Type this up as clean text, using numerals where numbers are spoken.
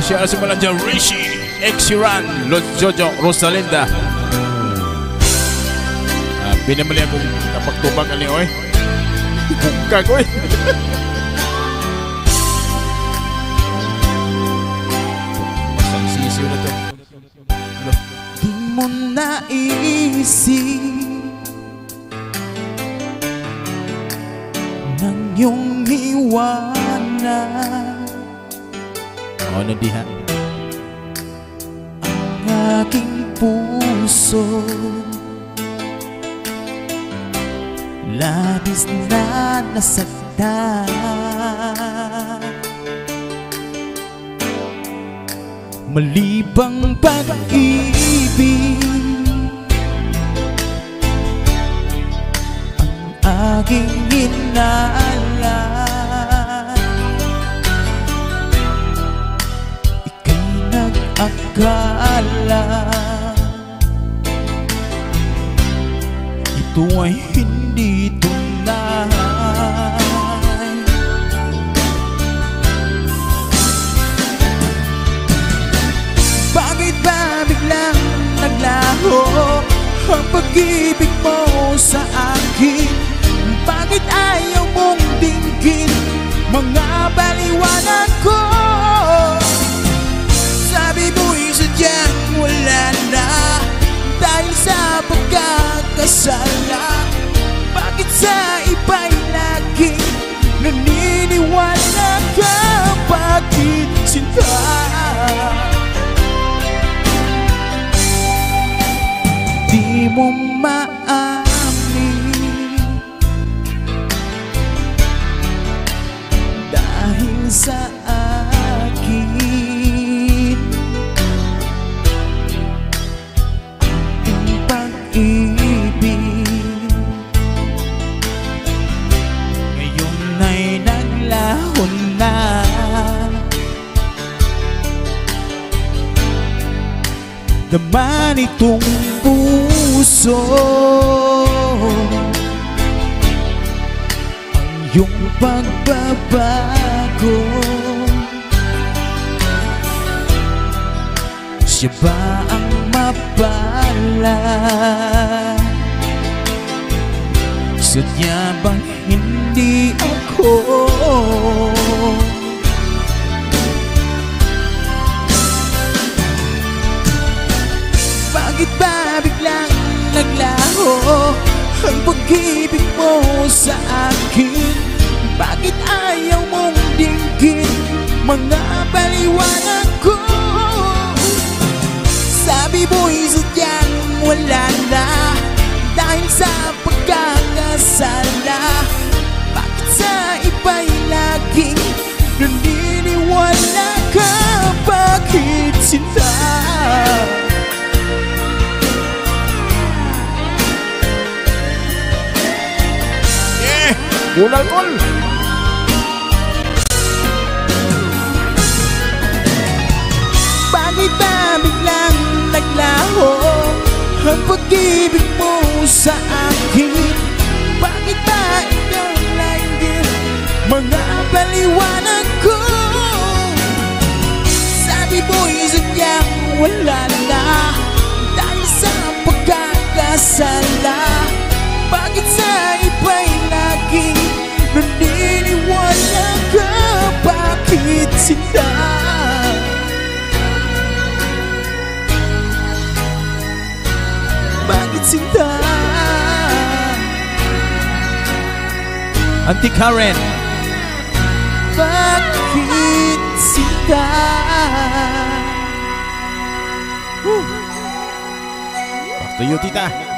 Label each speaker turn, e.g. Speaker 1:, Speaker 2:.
Speaker 1: Siya na simulan dyan, Rishi, Exiran, Jojo, Rosalinda. Pinamali akong kapagtubag ali, oy. Bukag, oy. Masang sisiw na to.
Speaker 2: Di mo naisip nang iyong iwanan
Speaker 1: na diha
Speaker 2: ang aking puso, labis na nasaktan. Malibang pag-ibig ang aking hinala. Akala ito ay hindi tunay. Bakit ba biglang naglaho ang pag-ibig mo sa akin? Bakit ayaw mong dinggin mga baliwanag ko? Sabi mo'y sadyang wala na dahil sa pagkakasala. Bakit sa iba'y laging naniniwala ka? Bakit sinta? Di mo maamin dahil sa naman itong puso ang iyong pagbabago. Siya ba ang mapala? Sadya bang hindi ako? Bakit ba biglang naglaho ang pag-ibig mo sa akin? Bakit ayaw mong dinggin mga paliwanag ko? Sabi mo'y sadyang wala na dahil sa pagkakasala. Bakit sa iba'y laging naniniwala ka? Bakit sinta?
Speaker 1: Unal kol!
Speaker 2: Bakit ba biglang naglaho ang pag-ibig mo sa akin? Bakit ba ikaw langit mga paliwanag ko? Sabi mo'y sadyang wala na dahil sa pagkakasala. Bakit sa iba'y laging naniniwala ka? Bakit sinta? Bakit sinta?
Speaker 1: Auntie Karen,
Speaker 2: bakit sinta?
Speaker 1: back to you, tita.